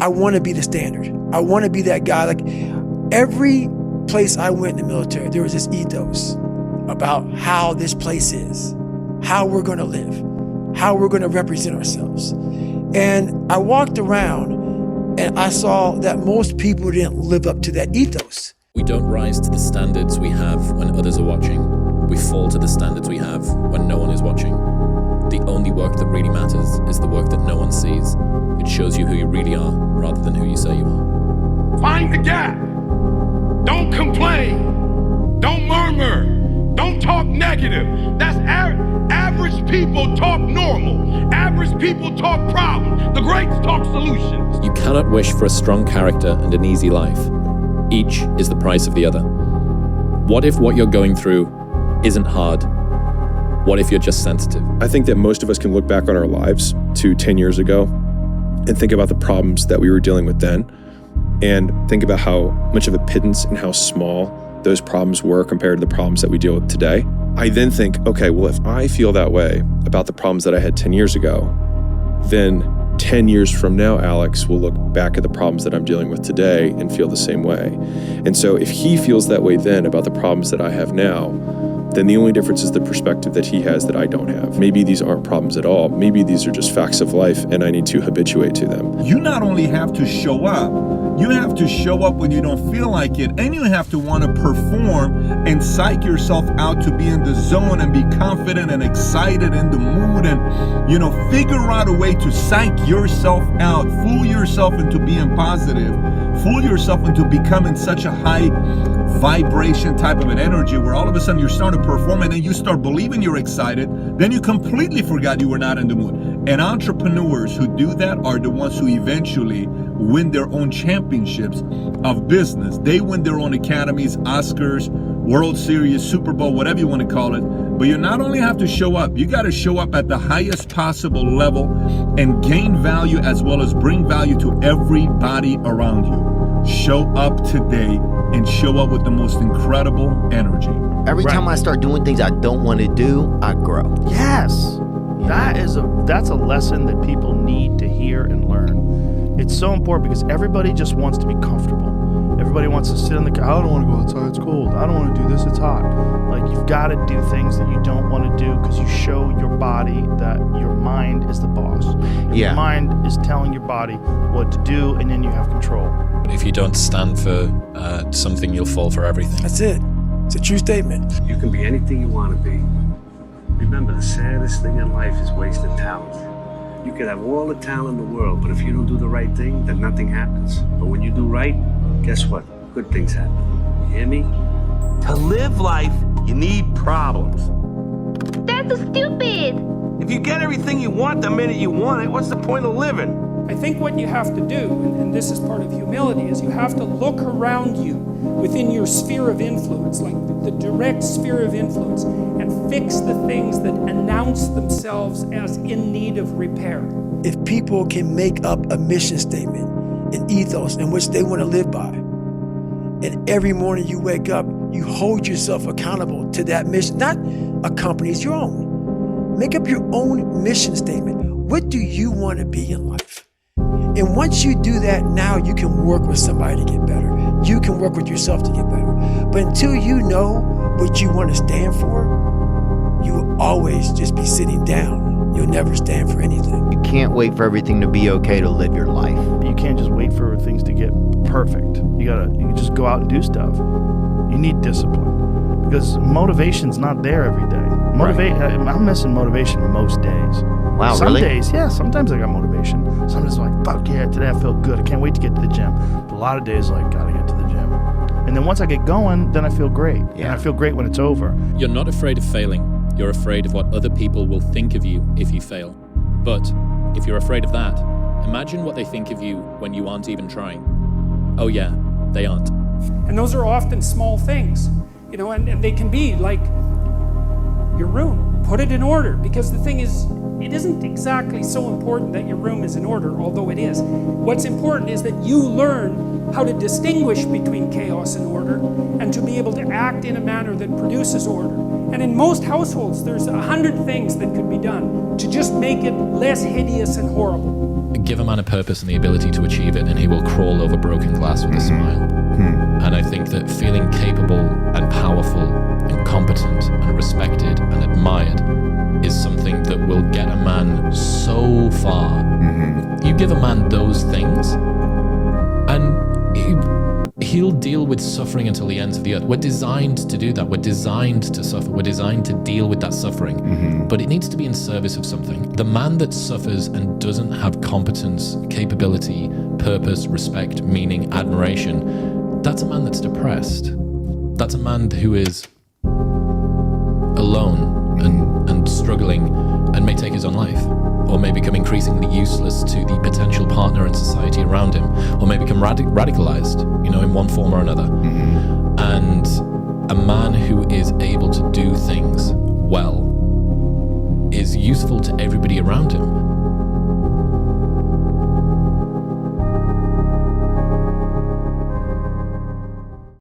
I want to be the standard. I want to be that guy. Like every place I went in the military, there was this ethos about how this place is, how we're going to live, how we're going to represent ourselves. And I walked around and I saw that most people didn't live up to that ethos. We don't rise to the standards we have when others are watching. We fall to the standards we have when no one is watching. The only work that really matters is the work that no one sees. It shows you who you really are rather than who you say you are. Find the gap. Don't complain. Don't murmur. Don't talk negative. That's average people talk normal. Average people talk problems. The greats talk solutions. You cannot wish for a strong character and an easy life. Each is the price of the other. What if what you're going through isn't hard? What if you're just sensitive? I think that most of us can look back on our lives to 10 years ago and think about the problems that we were dealing with then and think about how much of a pittance and how small those problems were compared to the problems that we deal with today. I then think, okay, well, if I feel that way about the problems that I had 10 years ago, then 10 years from now, Alex will look back at the problems that I'm dealing with today and feel the same way. And so if he feels that way then about the problems that I have now, then the only difference is the perspective that he has that I don't have. Maybe these aren't problems at all. Maybe these are just facts of life and I need to habituate to them. You not only have to show up, you have to show up when you don't feel like it, and you have to want to perform and psych yourself out to be in the zone and be confident and excited in the mood and, you know, figure out a way to psych yourself out, fool yourself into being positive, fool yourself into becoming such a high vibration type of an energy where all of a sudden you're starting to perform and then you start believing you're excited, then you completely forgot you were not in the mood. And entrepreneurs who do that are the ones who eventually win their own championships of business. They win their own academies, Oscars, World Series, Super Bowl, whatever you want to call it. But you not only have to show up, you got to show up at the highest possible level and gain value as well as bring value to everybody around you. Show up today and show up with the most incredible energy. Every time I start doing things I don't want to do, I grow. Yes. That's a lesson that people need to hear and learn. It's so important because everybody just wants to be comfortable. Everybody wants to sit in the car. I don't want to go outside, it's cold. I don't want to do this, it's hot. Like, you've got to do things that you don't want to do because you show your body that your mind is the boss. Your mind is telling your body what to do, and then you have control. If you don't stand for something, you'll fall for everything. That's it. It's a true statement. You can be anything you want to be. Remember, the saddest thing in life is wasted talent. You could have all the talent in the world, but if you don't do the right thing, then nothing happens. But when you do right, guess what? Good things happen. You hear me? To live life, you need problems. That's so stupid. If you get everything you want the minute you want it, what's the point of living? I think what you have to do, and this is part of humility, is you have to look around you within your sphere of influence, like the direct sphere of influence, and fix the things that announce themselves as in need of repair. If people can make up a mission statement, an ethos in which they want to live by, and every morning you wake up, you hold yourself accountable to that mission, not a company's, your own. Make up your own mission statement. What do you want to be in life? And once you do that, now you can work with somebody to get better. You can work with yourself to get better. But until you know what you want to stand for, you will always just be sitting down. You'll never stand for anything. You can't wait for everything to be okay to live your life. You can't just wait for things to get perfect. You just go out and do stuff. You need discipline because motivation's not there every day. I'm missing motivation most days. Wow, Some really? days, yeah, sometimes I got motivation. Sometimes I'm like, fuck yeah, today I feel good. I can't wait to get to the gym. But a lot of days, like, gotta get to the gym. And then once I get going, then I feel great. Yeah. And I feel great when it's over. You're not afraid of failing. You're afraid of what other people will think of you if you fail. But if you're afraid of that, imagine what they think of you when you aren't even trying. Oh yeah, they aren't. And those are often small things, you know, and they can be like your room. Put it in order, because the thing is, it isn't exactly so important that your room is in order, although it is. What's important is that you learn how to distinguish between chaos and order and to be able to act in a manner that produces order. And in most households, there's 100 things that could be done to just make it less hideous and horrible. Give a man a purpose and the ability to achieve it, and crawl over broken glass with a smile. And I think that feeling capable and powerful and competent and respected and admired is something that will get a man so far. You give a man those things, and he'll deal with suffering until the ends of the earth. We're designed to do that. We're designed to suffer. We're designed to deal with that suffering. But it needs to be in service of something. The man that suffers and doesn't have competence, capability, purpose, respect, meaning, admiration, that's a man that's depressed. That's a man who is alone and struggling and may take his own life, or may become increasingly useless to the potential partner and society around him, or may become radicalized, in one form or another. And a man who is able to do things well is useful to everybody around him.